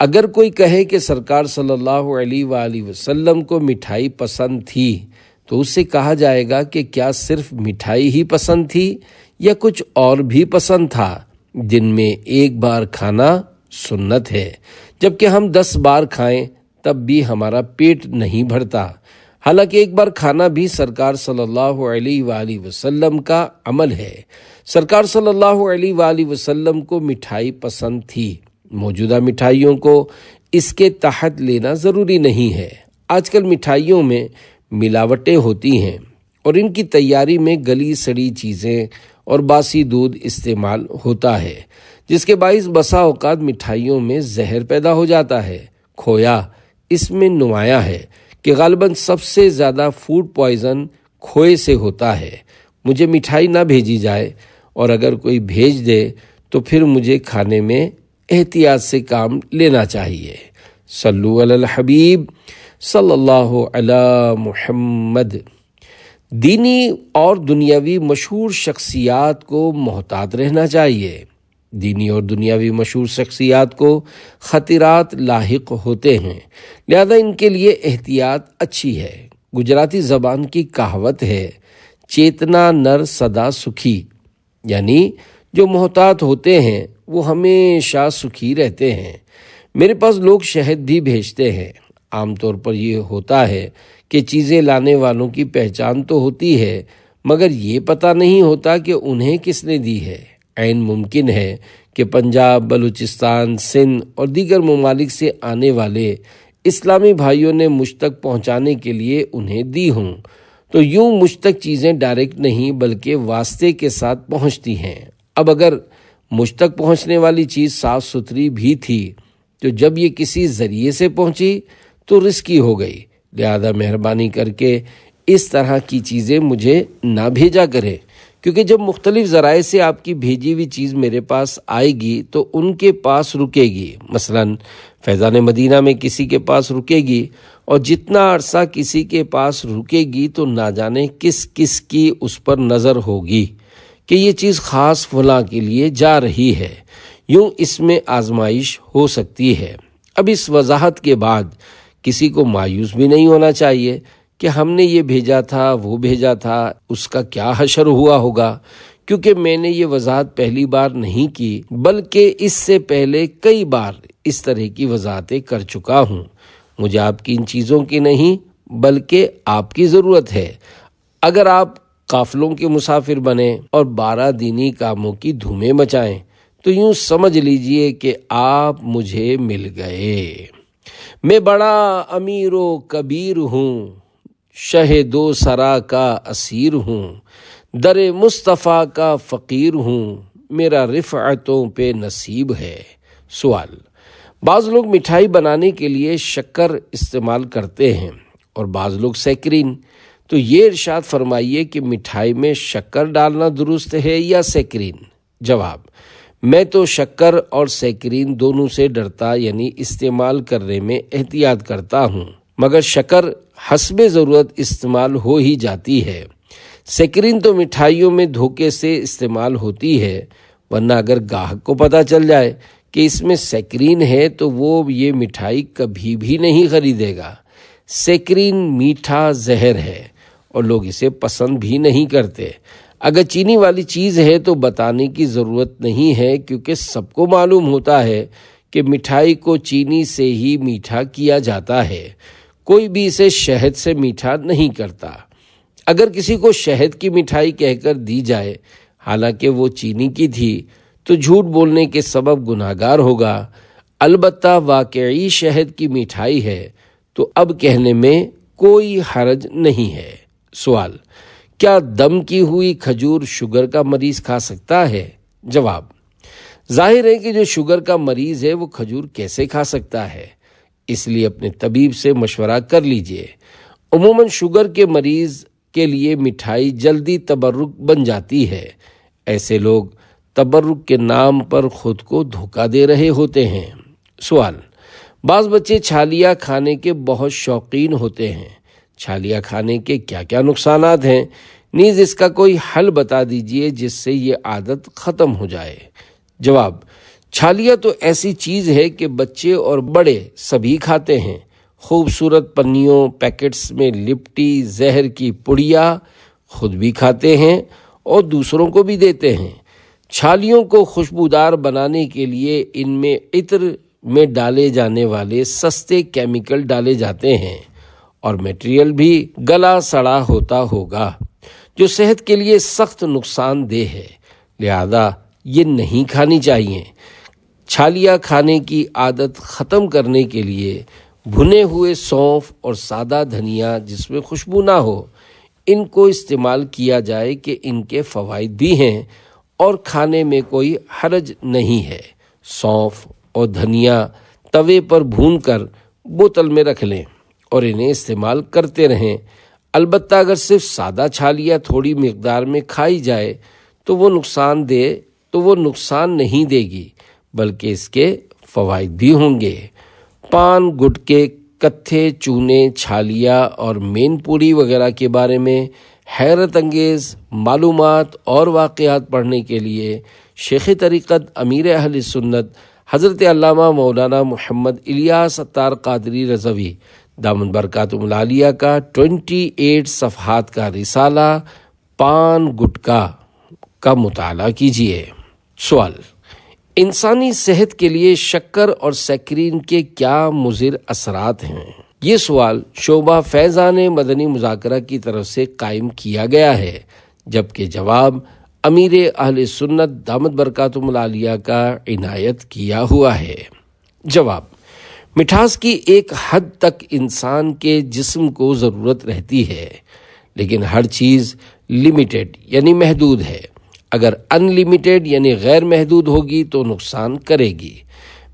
اگر کوئی کہے کہ سرکار صلی اللہ علیہ وآلہ وسلم کو مٹھائی پسند تھی تو اس سے کہا جائے گا کہ کیا صرف مٹھائی ہی پسند تھی یا کچھ اور بھی پسند تھا؟ دن میں ایک بار کھانا سنت ہے، جبکہ ہم 10 بار کھائیں تب بھی ہمارا پیٹ نہیں بھرتا۔ حالانکہ ایک بار کھانا بھی سرکار صلی اللہ علیہ وآلہ وسلم کا عمل ہے۔ سرکار صلی اللہ علیہ وآلہ وسلم کو مٹھائی پسند تھی۔ موجودہ مٹھائیوں کو اس کے تحت لینا ضروری نہیں ہے۔ آج کل مٹھائیوں میں ملاوٹیں ہوتی ہیں اور ان کی تیاری میں گلی سڑی چیزیں اور باسی دودھ استعمال ہوتا ہے، جس کے باعث بسا اوقات مٹھائیوں میں زہر پیدا ہو جاتا ہے۔ کھویا اس میں نمایاں ہے کہ غالباً سب سے زیادہ فوڈ پوائزن کھوئے سے ہوتا ہے۔ مجھے مٹھائی نہ بھیجی جائے، اور اگر کوئی بھیج دے تو پھر مجھے کھانے میں احتیاط سے کام لینا چاہیے۔ صلو علی الحبیب صلی اللہ علی محمد۔ دینی اور دنیاوی مشہور شخصیات کو محتاط رہنا چاہیے۔ دینی اور دنیاوی مشہور شخصیات کو خطرات لاحق ہوتے ہیں، لہذا ان کے لیے احتیاط اچھی ہے۔ گجراتی زبان کی کہاوت ہے، چیتنا نر سدا سکھی، یعنی جو محتاط ہوتے ہیں وہ ہمیشہ سکھی رہتے ہیں۔ میرے پاس لوگ شہد بھی بھیجتے ہیں۔ عام طور پر یہ ہوتا ہے کہ چیزیں لانے والوں کی پہچان تو ہوتی ہے، مگر یہ پتہ نہیں ہوتا کہ انہیں کس نے دی ہے۔ عین ممکن ہے کہ پنجاب، بلوچستان، سندھ اور دیگر ممالک سے آنے والے اسلامی بھائیوں نے مجھ تک پہنچانے کے لیے انہیں دی ہوں، تو یوں مجھ تک چیزیں ڈائریکٹ نہیں بلکہ واسطے کے ساتھ پہنچتی ہیں۔ اب اگر مجھ تک پہنچنے والی چیز صاف ستھری بھی تھی تو جب یہ کسی ذریعے سے پہنچی تو رسکی ہو گئی، لہذا مہربانی کر کے اس طرح کی چیزیں مجھے نہ بھیجا کریں، کیونکہ جب مختلف ذرائع سے آپ کی بھیجی ہوئی چیز میرے پاس آئے گی تو ان کے پاس رکے گی۔ مثلاً فیضان مدینہ میں کسی کے پاس رکے گی، اور جتنا عرصہ کسی کے پاس رکے گی تو نہ جانے کس کس کی اس پر نظر ہوگی کہ یہ چیز خاص فلاں کے لیے جا رہی ہے۔ یوں اس میں آزمائش ہو سکتی ہے۔ اب اس وضاحت کے بعد کسی کو مایوس بھی نہیں ہونا چاہیے کہ ہم نے یہ بھیجا تھا، وہ بھیجا تھا، اس کا کیا حشر ہوا ہوگا، کیونکہ میں نے یہ وضاحت پہلی بار نہیں کی بلکہ اس سے پہلے کئی بار اس طرح کی وضاحتیں کر چکا ہوں۔ مجھے آپ کی ان چیزوں کی نہیں بلکہ آپ کی ضرورت ہے۔ اگر آپ قافلوں کے مسافر بنیں اور 12 دینی کاموں کی دھومیں مچائیں تو یوں سمجھ لیجئے کہ آپ مجھے مل گئے۔ میں بڑا امیر و کبیر ہوں، شہ دو سرا کا اسیر ہوں، در مصطفیٰ کا فقیر ہوں، میرا رفعتوں پہ نصیب ہے۔ سوال: بعض لوگ مٹھائی بنانے کے لیے شکر استعمال کرتے ہیں اور بعض لوگ سیکرین، تو یہ ارشاد فرمائیے کہ مٹھائی میں شکر ڈالنا درست ہے یا سیکرین؟ جواب: میں تو شکر اور سیکرین دونوں سے ڈرتا، یعنی استعمال کرنے میں احتیاط کرتا ہوں، مگر شکر حسب ضرورت استعمال ہو ہی جاتی ہے۔ سیکرین تو مٹھائیوں میں دھوکے سے استعمال ہوتی ہے، ورنہ اگر گاہک کو پتہ چل جائے کہ اس میں سیکرین ہے تو وہ یہ مٹھائی کبھی بھی نہیں خریدے گا۔ سیکرین میٹھا زہر ہے اور لوگ اسے پسند بھی نہیں کرتے۔ اگر چینی والی چیز ہے تو بتانے کی ضرورت نہیں ہے، کیونکہ سب کو معلوم ہوتا ہے کہ مٹھائی کو چینی سے ہی میٹھا کیا جاتا ہے، کوئی بھی اسے شہد سے میٹھا نہیں کرتا۔ اگر کسی کو شہد کی مٹھائی کہہ کر دی جائے حالانکہ وہ چینی کی تھی تو جھوٹ بولنے کے سبب گناہگار ہوگا۔ البتہ واقعی شہد کی مٹھائی ہے تو اب کہنے میں کوئی حرج نہیں ہے۔ سوال: کیا دم کی ہوئی کھجور شوگر کا مریض کھا سکتا ہے؟ جواب: ظاہر ہے کہ جو شوگر کا مریض ہے وہ کھجور کیسے کھا سکتا ہے، اس لیے اپنے طبیب سے مشورہ کر لیجئے۔ عموماً شوگر کے مریض کے لیے مٹھائی جلدی تبرک بن جاتی ہے۔ ایسے لوگ تبرک کے نام پر خود کو دھوکہ دے رہے ہوتے ہیں۔ سوال: بعض بچے چھالیاں کھانے کے بہت شوقین ہوتے ہیں، چھالیاں کھانے کے کیا کیا نقصانات ہیں؟ نیز اس کا کوئی حل بتا دیجئے جس سے یہ عادت ختم ہو جائے۔ جواب: چھالیا تو ایسی چیز ہے کہ بچے اور بڑے سبھی کھاتے ہیں۔ خوبصورت پنیوں پیکٹس میں لپٹی زہر کی پڑیا خود بھی کھاتے ہیں اور دوسروں کو بھی دیتے ہیں۔ چھالیوں کو خوشبودار بنانے کے لیے ان میں عطر میں ڈالے جانے والے سستے کیمیکل ڈالے جاتے ہیں اور میٹیریل بھی گلا سڑا ہوتا ہوگا جو صحت کے لیے سخت نقصان دہ ہے، لہذا یہ نہیں کھانی چاہیے۔ چھالیا کھانے کی عادت ختم کرنے کے لیے بھنے ہوئے سونف اور سادہ دھنیا جس میں خوشبو نہ ہو ان کو استعمال کیا جائے کہ ان کے فوائد بھی ہیں اور کھانے میں کوئی حرج نہیں ہے۔ سونف اور دھنیا توے پر بھون کر بوتل میں رکھ لیں اور انہیں استعمال کرتے رہیں۔ البتہ اگر صرف سادہ چھالیا تھوڑی مقدار میں کھائی جائے تو وہ نقصان نہیں دے گی بلکہ اس کے فوائد بھی ہوں گے۔ پان، گٹکے، کتھے، چونے، چھالیا اور مین پوری وغیرہ کے بارے میں حیرت انگیز معلومات اور واقعات پڑھنے کے لیے شیخ طریقت امیر اہل سنت حضرت علامہ مولانا محمد الیاس عطار قادری رضوی دامن برکاتہم العالیہ کا 28 صفحات کا رسالہ پان گٹکا کا مطالعہ کیجیے۔ سوال: انسانی صحت کے لیے شکر اور سیکرین کے کیا مضر اثرات ہیں؟ یہ سوال شعبہ فیضان مدنی مذاکرہ کی طرف سے قائم کیا گیا ہے، جبکہ جواب امیر اہل سنت دامت برکاتہم العالیہ کا عنایت کیا ہوا ہے۔ جواب: مٹھاس کی ایک حد تک انسان کے جسم کو ضرورت رہتی ہے، لیکن ہر چیز لمیٹڈ یعنی محدود ہے۔ اگر ان لمیٹڈ یعنی غیر محدود ہوگی تو نقصان کرے گی۔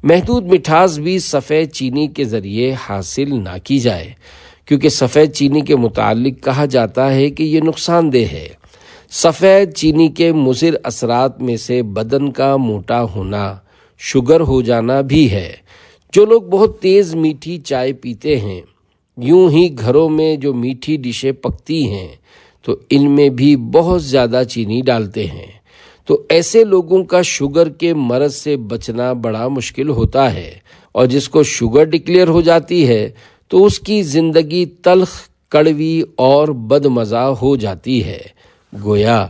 محدود مٹھاس بھی سفید چینی کے ذریعے حاصل نہ کی جائے، کیونکہ سفید چینی کے متعلق کہا جاتا ہے کہ یہ نقصان دہ ہے۔ سفید چینی کے مضر اثرات میں سے بدن کا موٹا ہونا، شوگر ہو جانا بھی ہے۔ جو لوگ بہت تیز میٹھی چائے پیتے ہیں، یوں ہی گھروں میں جو میٹھی ڈشیں پکتی ہیں تو ان میں بھی بہت زیادہ چینی ڈالتے ہیں، تو ایسے لوگوں کا شوگر کے مرض سے بچنا بڑا مشکل ہوتا ہے، اور جس کو شوگر ڈکلیئر ہو جاتی ہے تو اس کی زندگی تلخ، کڑوی اور بدمزہ ہو جاتی ہے، گویا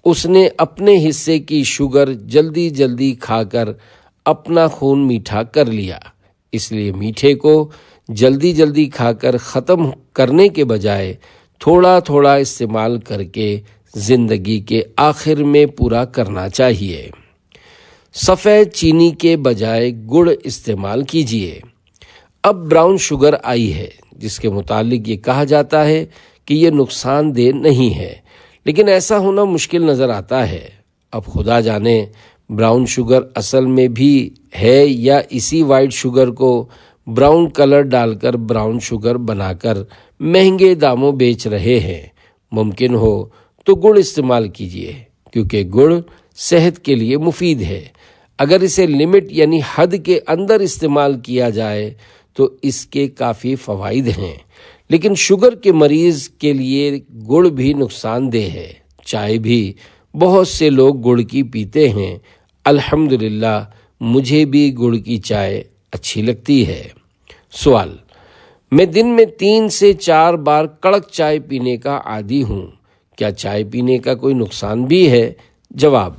اس نے اپنے حصے کی شوگر جلدی جلدی کھا کر اپنا خون میٹھا کر لیا۔ اس لیے میٹھے کو جلدی جلدی کھا کر ختم کرنے کے بجائے تھوڑا تھوڑا استعمال کر کے زندگی کے آخر میں پورا کرنا چاہیے۔ سفید چینی کے بجائے گڑ استعمال کیجیے۔ اب براؤن شوگر آئی ہے، جس کے متعلق یہ کہا جاتا ہے کہ یہ نقصان دہ نہیں ہے، لیکن ایسا ہونا مشکل نظر آتا ہے۔ اب خدا جانے براؤن شوگر اصل میں بھی ہے یا اسی وائٹ شوگر کو براؤن کلر ڈال کر براؤن شوگر بنا کر مہنگے داموں بیچ رہے ہیں۔ ممکن ہو تو گڑ استعمال کیجیے، کیونکہ گڑ صحت کے لیے مفید ہے۔ اگر اسے لمٹ یعنی حد کے اندر استعمال کیا جائے تو اس کے کافی فوائد ہیں، لیکن شوگر کے مریض کے لیے گڑ بھی نقصان دہ ہے۔ چائے بھی بہت سے لوگ گڑ کی پیتے ہیں۔ الحمدللہ مجھے بھی گڑ کی چائے اچھی لگتی ہے۔ سوال: میں دن میں 3 سے 4 بار کڑک چائے پینے کا عادی ہوں، کیا چائے پینے کا کوئی نقصان بھی ہے؟ جواب: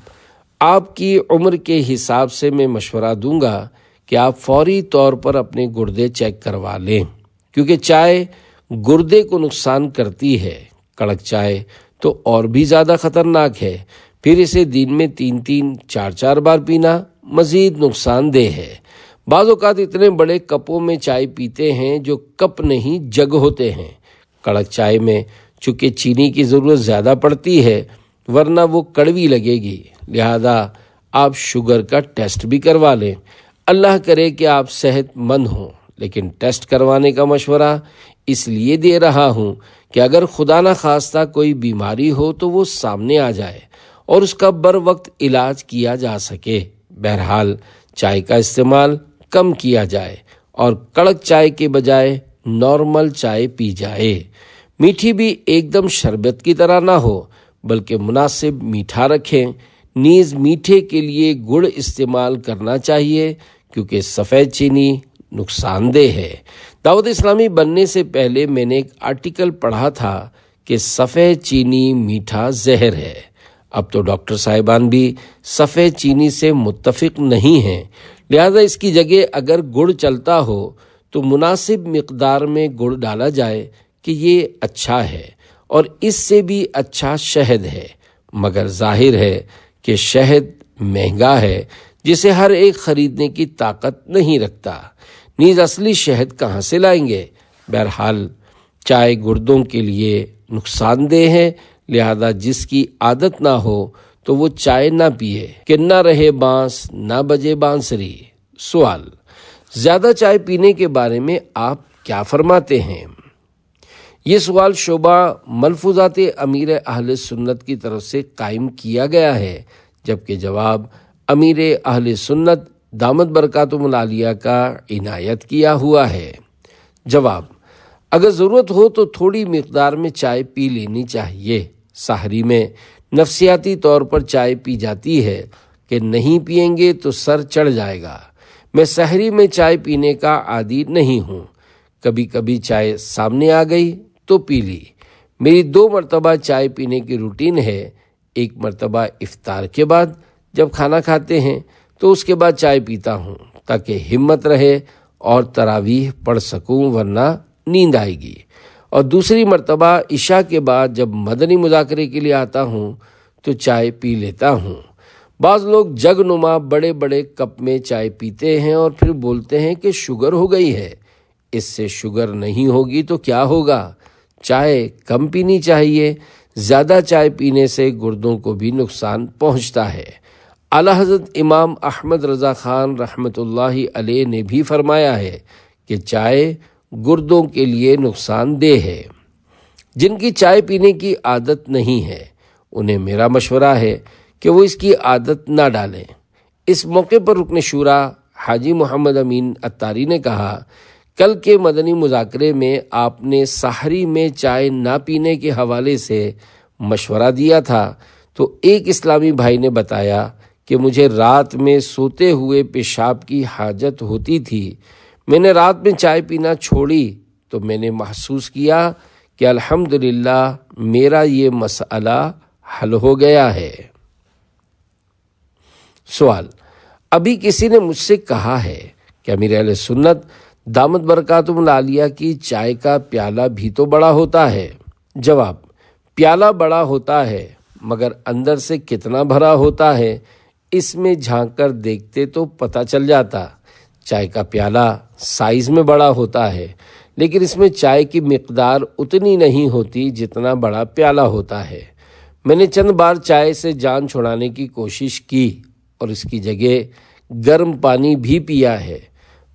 آپ کی عمر کے حساب سے میں مشورہ دوں گا کہ آپ فوری طور پر اپنے گردے چیک کروا لیں، کیونکہ چائے گردے کو نقصان کرتی ہے۔ کڑک چائے تو اور بھی زیادہ خطرناک ہے، پھر اسے دن میں 3 4 بار پینا مزید نقصان دہ ہے۔ بعض اوقات اتنے بڑے کپوں میں چائے پیتے ہیں جو کپ نہیں جگ ہوتے ہیں۔ کڑک چائے میں چونکہ چینی کی ضرورت زیادہ پڑتی ہے، ورنہ وہ کڑوی لگے گی، لہذا آپ شوگر کا ٹیسٹ بھی کروا لیں۔ اللہ کرے کہ آپ صحت مند ہوں، لیکن ٹیسٹ کروانے کا مشورہ اس لیے دے رہا ہوں کہ اگر خدا نہ خواستہ کوئی بیماری ہو تو وہ سامنے آ جائے اور اس کا بر وقت علاج کیا جا سکے۔ بہرحال چائے کا استعمال کم کیا جائے اور کڑک چائے کے بجائے نارمل چائے پی جائے۔ میٹھی بھی ایک دم شربت کی طرح نہ ہو، بلکہ مناسب میٹھا رکھیں۔ نیز میٹھے کے لیے گڑ استعمال کرنا چاہیے کیونکہ سفید چینی نقصان دہ ہے۔ دعوت اسلامی بننے سے پہلے میں نے ایک آرٹیکل پڑھا تھا کہ سفید چینی میٹھا زہر ہے۔ اب تو ڈاکٹر صاحبان بھی سفید چینی سے متفق نہیں ہیں، لہذا اس کی جگہ اگر گڑ چلتا ہو تو مناسب مقدار میں گڑ ڈالا جائے کہ یہ اچھا ہے، اور اس سے بھی اچھا شہد ہے، مگر ظاہر ہے کہ شہد مہنگا ہے جسے ہر ایک خریدنے کی طاقت نہیں رکھتا، نیز اصلی شہد کہاں سے لائیں گے؟ بہرحال چائے گردوں کے لیے نقصان دہ ہے، لہذا جس کی عادت نہ ہو تو وہ چائے نہ پیے کہ نہ رہے بانس نہ بجے بانسری۔ سوال: زیادہ چائے پینے کے بارے میں آپ کیا فرماتے ہیں؟ یہ سوال شعبہ ملفوظات امیر اہل سنت کی طرف سے قائم کیا گیا ہے، جبکہ جواب امیر اہل سنت دامت برکاتہم العالیہ کا عنایت کیا ہوا ہے۔ جواب: اگر ضرورت ہو تو تھوڑی مقدار میں چائے پی لینی چاہیے۔ سحری میں نفسیاتی طور پر چائے پی جاتی ہے کہ نہیں پیئیں گے تو سر چڑھ جائے گا۔ میں سحری میں چائے پینے کا عادی نہیں ہوں، کبھی کبھی چائے سامنے آ گئی تو پی لی۔ میری 2 مرتبہ چائے پینے کی روٹین ہے، ایک مرتبہ افطار کے بعد جب کھانا کھاتے ہیں تو اس کے بعد چائے پیتا ہوں تاکہ ہمت رہے اور تراویح پڑھ سکوں، ورنہ نیند آئے گی، اور دوسری مرتبہ عشاء کے بعد جب مدنی مذاکرے کے لیے آتا ہوں تو چائے پی لیتا ہوں۔ بعض لوگ جگ نما بڑے بڑے کپ میں چائے پیتے ہیں اور پھر بولتے ہیں کہ شوگر ہو گئی ہے۔ اس سے شوگر نہیں ہوگی تو کیا ہوگا؟ چائے کم پینی چاہیے، زیادہ چائے پینے سے گردوں کو بھی نقصان پہنچتا ہے۔ اعلیٰ حضرت امام احمد رضا خان رحمۃ اللہ علیہ نے بھی فرمایا ہے کہ چائے گردوں کے لیے نقصان دہ ہے۔ جن کی چائے پینے کی عادت نہیں ہے انہیں میرا مشورہ ہے کہ وہ اس کی عادت نہ ڈالیں۔ اس موقع پر رکن شورا حاجی محمد امین اتاری نے کہا، کل کے مدنی مذاکرے میں آپ نے سحری میں چائے نہ پینے کے حوالے سے مشورہ دیا تھا، تو ایک اسلامی بھائی نے بتایا کہ مجھے رات میں سوتے ہوئے پیشاب کی حاجت ہوتی تھی، میں نے رات میں چائے پینا چھوڑی تو میں نے محسوس کیا کہ الحمدللہ میرا یہ مسئلہ حل ہو گیا ہے۔ سوال: ابھی کسی نے مجھ سے کہا ہے کہ امیر اہل سنت دامت برکاتہم العالیہ کی چائے کا پیالہ بھی تو بڑا ہوتا ہے۔ جواب: پیالہ بڑا ہوتا ہے مگر اندر سے کتنا بھرا ہوتا ہے اس میں جھانک کر دیکھتے تو پتہ چل جاتا۔ چائے کا پیالہ سائز میں بڑا ہوتا ہے لیکن اس میں چائے کی مقدار اتنی نہیں ہوتی جتنا بڑا پیالہ ہوتا ہے۔ میں نے چند بار چائے سے جان چھڑانے کی کوشش کی اور اس کی جگہ گرم پانی بھی پیا ہے،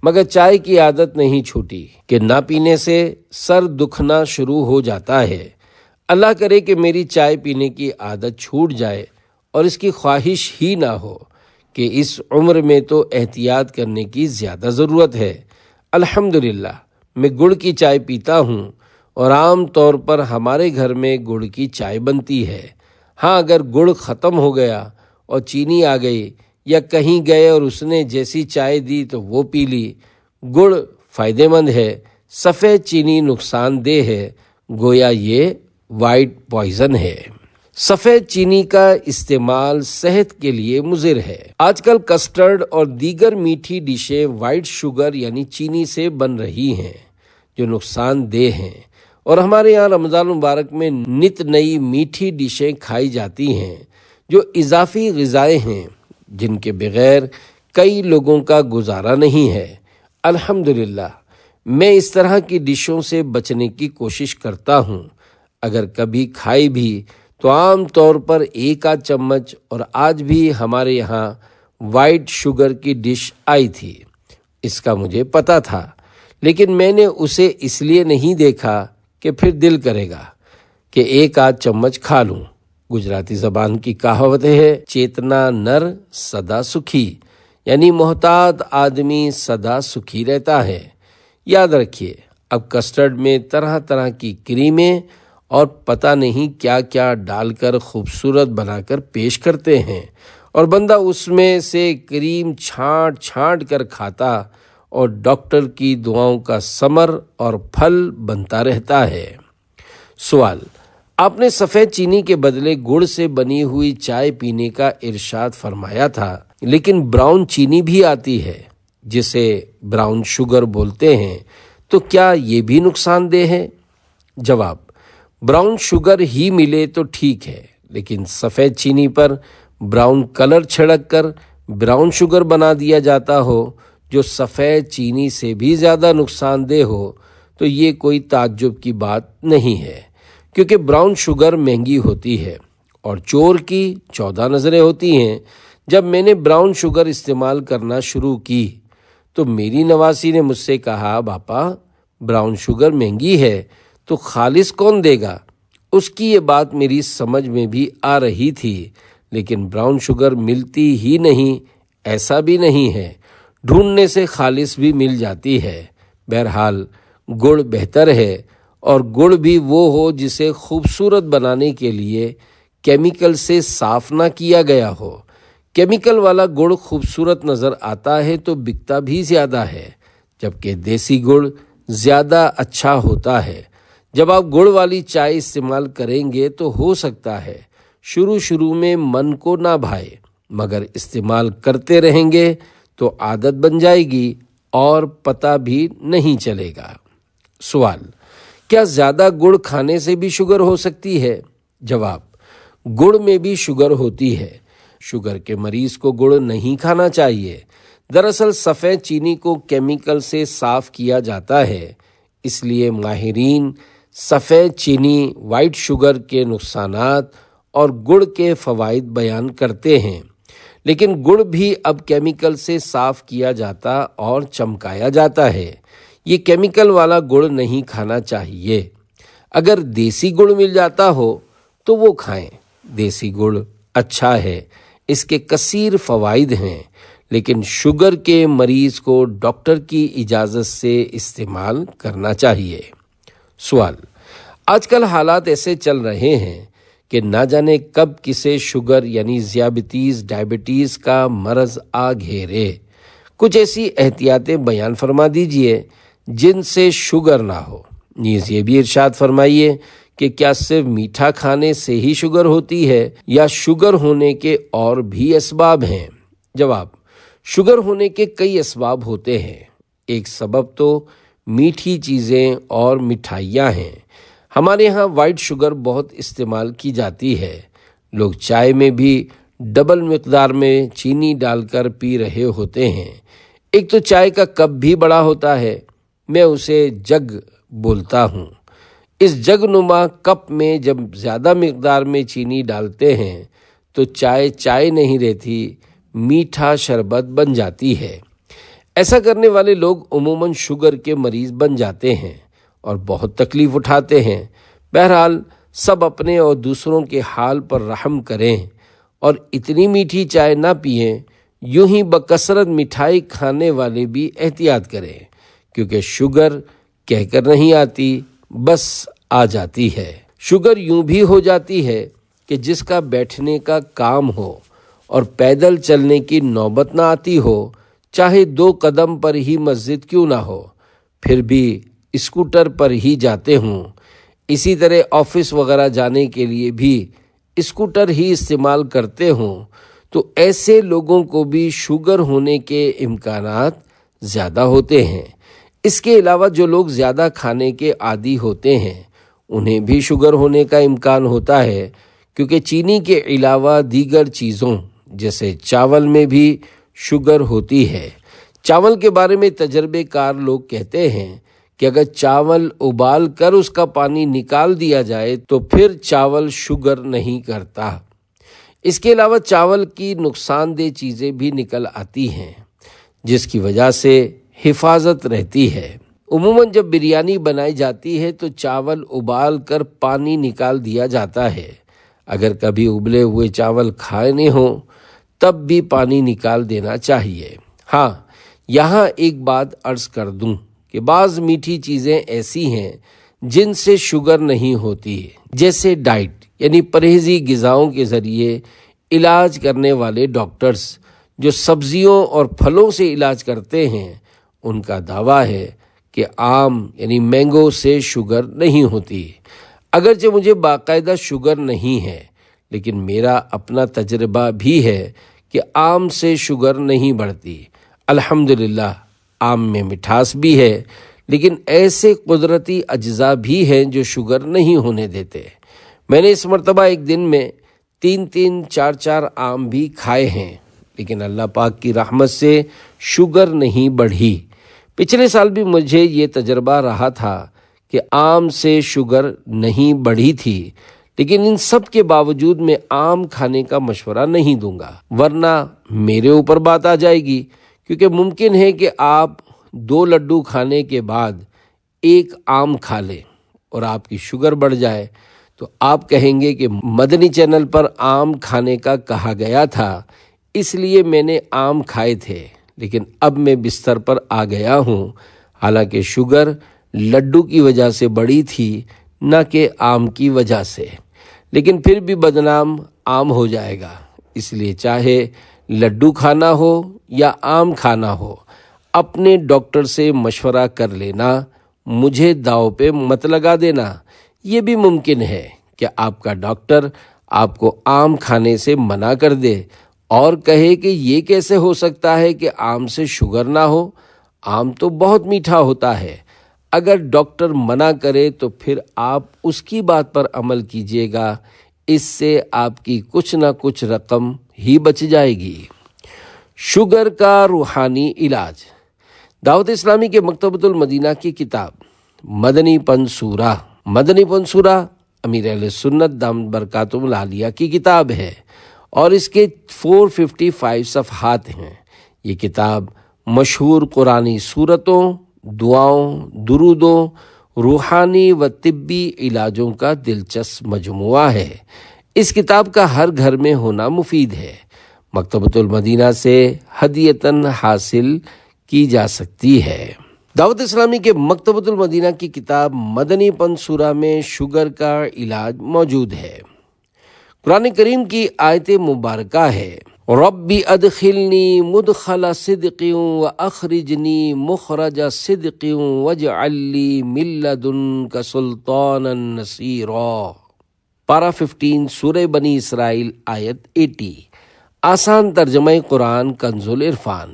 مگر چائے کی عادت نہیں چھوٹی کہ نہ پینے سے سر دکھنا شروع ہو جاتا ہے۔ اللہ کرے کہ میری چائے پینے کی عادت چھوٹ جائے اور اس کی خواہش ہی نہ ہو کہ اس عمر میں تو احتیاط کرنے کی زیادہ ضرورت ہے۔ الحمدللہ میں گڑ کی چائے پیتا ہوں اور عام طور پر ہمارے گھر میں گڑ کی چائے بنتی ہے۔ ہاں اگر گڑ ختم ہو گیا اور چینی آ گئی یا کہیں گئے اور اس نے جیسی چائے دی تو وہ پی لی۔ گڑ فائدہ مند ہے، سفید چینی نقصان دہ ہے، گویا یہ وائٹ پوائزن ہے۔ سفید چینی کا استعمال صحت کے لیے مضر ہے۔ آج کل کسٹرڈ اور دیگر میٹھی ڈشیں وائٹ شوگر یعنی چینی سے بن رہی ہیں جو نقصان دہ ہیں، اور ہمارے یہاں رمضان مبارک میں نت نئی میٹھی ڈشیں کھائی جاتی ہیں جو اضافی غذائیں ہیں جن کے بغیر کئی لوگوں کا گزارا نہیں ہے۔ الحمدللہ میں اس طرح کی ڈشوں سے بچنے کی کوشش کرتا ہوں، اگر کبھی کھائی بھی تو عام طور پر 1 آدھ چمچ، اور آج بھی ہمارے یہاں وائٹ شوگر کی ڈش آئی تھی۔ اس کا مجھے پتہ تھا لیکن میں نے اسے اس لیے نہیں دیکھا کہ پھر دل کرے گا کہ 1 آدھ چمچ کھا لوں۔ گجراتی زبان کی کہاوت ہے، چیتنا نر سدا سکھی، یعنی محتاط آدمی سدا سکھی رہتا ہے۔ یاد رکھیے، اب کسٹرڈ میں طرح طرح کی کریمیں اور پتہ نہیں کیا کیا ڈال کر خوبصورت بنا کر پیش کرتے ہیں، اور بندہ اس میں سے کریم چھانٹ چھانٹ کر کھاتا اور ڈاکٹر کی دعاؤں کا ثمر اور پھل بنتا رہتا ہے۔ سوال: آپ نے سفید چینی کے بدلے گڑ سے بنی ہوئی چائے پینے کا ارشاد فرمایا تھا، لیکن براؤن چینی بھی آتی ہے جسے براؤن شوگر بولتے ہیں، تو کیا یہ بھی نقصان دہ ہے؟ جواب: براؤن شوگر ہی ملے تو ٹھیک ہے، لیکن سفید چینی پر براؤن کلر چھڑک کر براؤن شوگر بنا دیا جاتا ہو جو سفید چینی سے بھی زیادہ نقصان دہ ہو، تو یہ کوئی تعجب کی بات نہیں ہے، کیونکہ براؤن شوگر مہنگی ہوتی ہے اور چور کی 14 نظریں ہوتی ہیں۔ جب میں نے براؤن شوگر استعمال کرنا شروع کی تو میری نواسی نے مجھ سے کہا، باپا براؤن شوگر مہنگی ہے تو خالص کون دے گا؟ اس کی یہ بات میری سمجھ میں بھی آ رہی تھی، لیکن براؤن شوگر ملتی ہی نہیں ایسا بھی نہیں ہے، ڈھونڈنے سے خالص بھی مل جاتی ہے۔ بہرحال گڑ بہتر ہے، اور گڑ بھی وہ ہو جسے خوبصورت بنانے کے لیے کیمیکل سے صاف نہ کیا گیا ہو۔ کیمیکل والا گڑ خوبصورت نظر آتا ہے تو بکتا بھی زیادہ ہے، جبکہ دیسی گڑ زیادہ اچھا ہوتا ہے۔ جب آپ گڑ والی چائے استعمال کریں گے تو ہو سکتا ہے شروع میں من کو نہ بھائے، مگر استعمال کرتے رہیں گے تو عادت بن جائے گی اور پتہ بھی نہیں چلے گا۔ سوال: کیا زیادہ گڑ کھانے سے بھی شوگر ہو سکتی ہے؟ جواب: گڑ میں بھی شوگر ہوتی ہے۔ شوگر کے مریض کو گڑ نہیں کھانا چاہیے۔ دراصل سفید چینی کو کیمیکل سے صاف کیا جاتا ہے، اس لیے ماہرین سفید چینی، وائٹ شوگر کے نقصانات اور گڑ کے فوائد بیان کرتے ہیں، لیکن گڑ بھی اب کیمیکل سے صاف کیا جاتا اور چمکایا جاتا ہے۔ یہ کیمیکل والا گڑ نہیں کھانا چاہیے۔ اگر دیسی گڑ مل جاتا ہو تو وہ کھائیں۔ دیسی گڑ اچھا ہے، اس کے کثیر فوائد ہیں، لیکن شوگر کے مریض کو ڈاکٹر کی اجازت سے استعمال کرنا چاہیے۔ سوال: آج کل حالات ایسے چل رہے ہیں کہ نہ جانے کب کسے شوگر یعنی ڈائبٹیز کا مرض آ گھیرے۔ کچھ ایسی احتیاطیں بیان فرما دیجئے جن سے شوگر نہ ہو۔ نیز یہ بھی ارشاد فرمائیے کہ کیا صرف میٹھا کھانے سے ہی شوگر ہوتی ہے یا شوگر ہونے کے اور بھی اسباب ہیں؟ جواب: شوگر ہونے کے کئی اسباب ہوتے ہیں۔ ایک سبب تو میٹھی چیزیں اور مٹھائیاں ہیں۔ ہمارے ہاں وائٹ شوگر بہت استعمال کی جاتی ہے۔ لوگ چائے میں بھی ڈبل مقدار میں چینی ڈال کر پی رہے ہوتے ہیں۔ ایک تو چائے کا کپ بھی بڑا ہوتا ہے، میں اسے جگ بولتا ہوں۔ اس جگ نما کپ میں جب زیادہ مقدار میں چینی ڈالتے ہیں تو چائے نہیں رہتی، میٹھا شربت بن جاتی ہے۔ ایسا کرنے والے لوگ عموماً شوگر کے مریض بن جاتے ہیں اور بہت تکلیف اٹھاتے ہیں۔ بہرحال سب اپنے اور دوسروں کے حال پر رحم کریں اور اتنی میٹھی چائے نہ پئیں۔ یوں ہی بکثرت مٹھائی کھانے والے بھی احتیاط کریں، کیونکہ شوگر کہہ کر نہیں آتی، بس آ جاتی ہے۔ شوگر یوں بھی ہو جاتی ہے کہ جس کا بیٹھنے کا کام ہو اور پیدل چلنے کی نوبت نہ آتی ہو، چاہے 2 قدم پر ہی مسجد کیوں نہ ہو، پھر بھی اسکوٹر پر ہی جاتے ہوں۔ اسی طرح آفس وغیرہ جانے کے لیے بھی اسکوٹر ہی استعمال کرتے ہوں، تو ایسے لوگوں کو بھی شوگر ہونے کے امکانات زیادہ ہوتے ہیں۔ اس کے علاوہ جو لوگ زیادہ کھانے کے عادی ہوتے ہیں انہیں بھی شوگر ہونے کا امکان ہوتا ہے، کیونکہ چینی کے علاوہ دیگر چیزوں جیسے چاول میں بھی شوگر ہوتی ہے۔ چاول کے بارے میں تجربے کار لوگ کہتے ہیں کہ اگر چاول ابال کر اس کا پانی نکال دیا جائے تو پھر چاول شوگر نہیں کرتا۔ اس کے علاوہ چاول کی نقصان دہ چیزیں بھی نکل آتی ہیں، جس کی وجہ سے حفاظت رہتی ہے۔ عموماً جب بریانی بنائی جاتی ہے تو چاول ابال کر پانی نکال دیا جاتا ہے۔ اگر کبھی ابلے ہوئے چاول کھانے ہوں تب بھی پانی نکال دینا چاہیے۔ ہاں، یہاں ایک بات عرض کر دوں کہ بعض میٹھی چیزیں ایسی ہیں جن سے شوگر نہیں ہوتی، جیسے ڈائٹ یعنی پرہیزی غذاؤں کے ذریعے علاج کرنے والے ڈاکٹرز جو سبزیوں اور پھلوں سے علاج کرتے ہیں، ان کا دعویٰ ہے کہ آم یعنی مینگو سے شوگر نہیں ہوتی۔ اگرچہ مجھے باقاعدہ شوگر نہیں ہے، لیکن میرا اپنا تجربہ بھی ہے کہ آم سے شوگر نہیں بڑھتی۔ الحمدللہ آم میں مٹھاس بھی ہے، لیکن ایسے قدرتی اجزاء بھی ہیں جو شوگر نہیں ہونے دیتے۔ میں نے اس مرتبہ ایک دن میں 3 4 آم بھی کھائے ہیں، لیکن اللہ پاک کی رحمت سے شوگر نہیں بڑھی۔ پچھلے سال بھی مجھے یہ تجربہ رہا تھا کہ آم سے شوگر نہیں بڑھی تھی، لیکن ان سب کے باوجود میں آم کھانے کا مشورہ نہیں دوں گا، ورنہ میرے اوپر بات آ جائے گی، کیونکہ ممکن ہے کہ آپ 2 لڈو کھانے کے بعد 1 آم کھا لیں اور آپ کی شوگر بڑھ جائے، تو آپ کہیں گے کہ مدنی چینل پر آم کھانے کا کہا گیا تھا، اس لیے میں نے آم کھائے تھے، لیکن اب میں بستر پر آ گیا ہوں، حالانکہ شوگر لڈو کی وجہ سے بڑھی تھی، نہ کہ آم کی وجہ سے، لیکن پھر بھی بدنام آم ہو جائے گا۔ اس لیے چاہے لڈو کھانا ہو یا آم کھانا ہو، اپنے ڈاکٹر سے مشورہ کر لینا، مجھے داؤ پہ مت لگا دینا۔ یہ بھی ممکن ہے کہ آپ کا ڈاکٹر آپ کو آم کھانے سے منع کر دے اور کہے کہ یہ کیسے ہو سکتا ہے کہ آم سے شوگر نہ ہو، آم تو بہت میٹھا ہوتا ہے۔ اگر ڈاکٹر منع کرے تو پھر آپ اس کی بات پر عمل کیجیے گا، اس سے آپ کی کچھ نہ کچھ رقم ہی بچ جائے گی۔ شوگر کا روحانی علاج۔ دعوت اسلامی کے مکتبۃ المدینہ کی کتاب مدنی پن سورہ امیر اہل سنت دامت برکاتہم العالیہ کی کتاب ہے اور اس کے 455 صفحات ہیں۔ یہ کتاب مشہور قرآنی سورتوں، دعاؤں، درودوں، روحانی و طبی علاجوں کا دلچسپ مجموعہ ہے۔ اس کتاب کا ہر گھر میں ہونا مفید ہے۔ مکتبۃ المدینہ سے ہدیتاً حاصل کی جا سکتی ہے۔ دعوت اسلامی کے مکتبۃ المدینہ کی کتاب مدنی پن سورہ میں شوگر کا علاج موجود ہے۔ قرآن کریم کی آیت مبارکہ ہے، ربی ادخلنی مدخل صدق واخرجنی مخرج صدق واجعل لی من لدنک سلطانا نصیرا۔ پارہ 15 سورہ بنی اسرائیل آیت 80۔ آسان ترجمہ قرآن کنز العرفان۔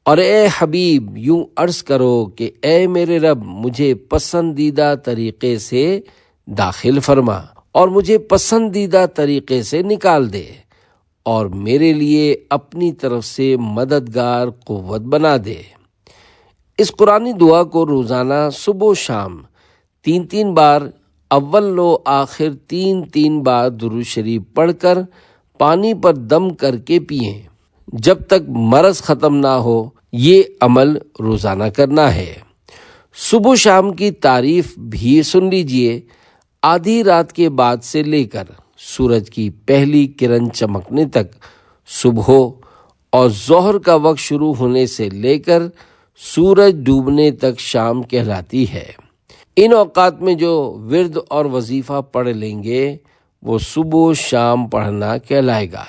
اور اے حبیب یوں عرض کرو کہ اے میرے رب مجھے پسندیدہ طریقے سے داخل فرما اور مجھے پسندیدہ طریقے سے نکال دے، اور میرے لیے اپنی طرف سے مددگار قوت بنا دے۔ اس قرآنی دعا کو روزانہ صبح و شام 3 بار، اول و آخر 3 بار درود شریف پڑھ کر پانی پر دم کر کے پئیں جب تک مرض ختم نہ ہو۔ یہ عمل روزانہ کرنا ہے۔ صبح و شام کی تعریف بھی سن لیجئے۔ آدھی رات کے بعد سے لے کر سورج کی پہلی کرن چمکنے تک، صبح اور ظہر کا وقت شروع ہونے سے لے کر سورج ڈوبنے تک شام کہلاتی ہے۔ ان اوقات میں جو ورد اور وظیفہ پڑھ لیں گے وہ صبح و شام پڑھنا کہلائے گا۔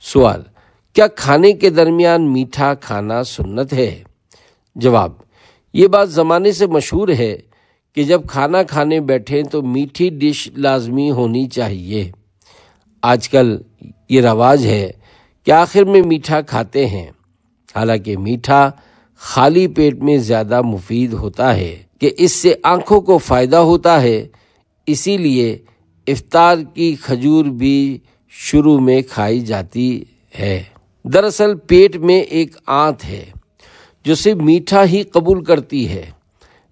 سوال: کیا کھانے کے درمیان میٹھا کھانا سنت ہے؟ جواب: یہ بات زمانے سے مشہور ہے کہ جب کھانا کھانے بیٹھیں تو میٹھی ڈش لازمی ہونی چاہیے۔ آج کل یہ رواج ہے کہ آخر میں میٹھا کھاتے ہیں، حالانکہ میٹھا خالی پیٹ میں زیادہ مفید ہوتا ہے کہ اس سے آنکھوں کو فائدہ ہوتا ہے، اسی لیے افطار کی کھجور بھی شروع میں کھائی جاتی ہے۔ دراصل پیٹ میں ایک آنت ہے جو صرف میٹھا ہی قبول کرتی ہے،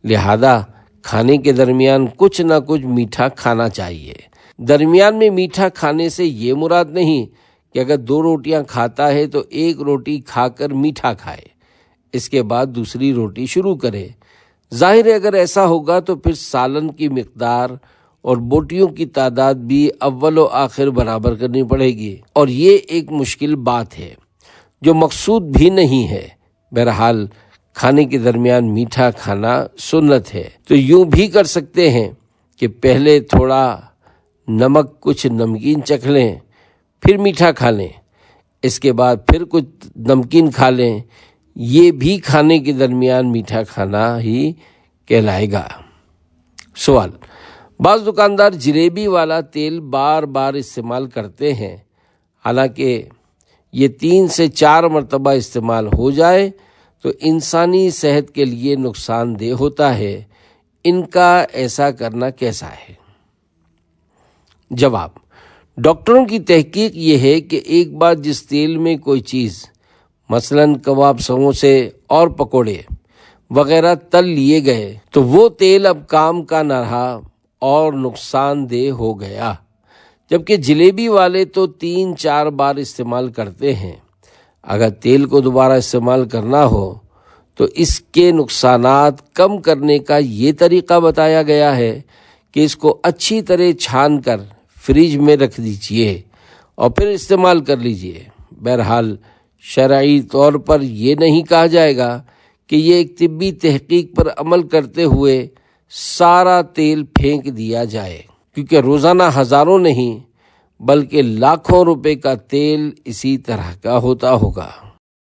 لہذا کھانے کے درمیان کچھ نہ کچھ میٹھا کھانا چاہیے۔ درمیان میں میٹھا کھانے سے یہ مراد نہیں کہ اگر 2 روٹیاں کھاتا ہے تو 1 روٹی کھا کر میٹھا کھائے، اس کے بعد دوسری روٹی شروع کرے۔ ظاہر ہے اگر ایسا ہوگا تو پھر سالن کی مقدار اور بوٹیوں کی تعداد بھی اول و آخر برابر کرنی پڑے گی، اور یہ ایک مشکل بات ہے جو مقصود بھی نہیں ہے۔ بہرحال کھانے کے درمیان میٹھا کھانا سنت ہے۔ تو یوں بھی کر سکتے ہیں کہ پہلے تھوڑا نمک کچھ نمکین چکھ لیں، پھر میٹھا کھا لیں، اس کے بعد پھر کچھ نمکین کھا لیں۔ یہ بھی کھانے کے درمیان میٹھا کھانا ہی کہلائے گا۔ سوال: بعض دکاندار جلیبی والا تیل بار بار استعمال کرتے ہیں، حالانکہ یہ 3 سے 4 مرتبہ استعمال ہو جائے تو انسانی صحت کے لیے نقصان دہ ہوتا ہے، ان کا ایسا کرنا کیسا ہے؟ جواب: ڈاکٹروں کی تحقیق یہ ہے کہ ایک بار جس تیل میں کوئی چیز مثلاً کباب، سموسے اور پکوڑے وغیرہ تل لیے گئے تو وہ تیل اب کام کا نہ رہا اور نقصان دہ ہو گیا، جبکہ جلیبی والے تو 3-4 بار استعمال کرتے ہیں۔ اگر تیل کو دوبارہ استعمال کرنا ہو تو اس کے نقصانات کم کرنے کا یہ طریقہ بتایا گیا ہے کہ اس کو اچھی طرح چھان کر فریج میں رکھ دیجئے اور پھر استعمال کر لیجئے۔ بہرحال شرعی طور پر یہ نہیں کہا جائے گا کہ یہ ایک طبی تحقیق پر عمل کرتے ہوئے سارا تیل پھینک دیا جائے، کیونکہ روزانہ ہزاروں نہیں بلکہ لاکھوں روپے کا تیل اسی طرح کا ہوتا ہوگا۔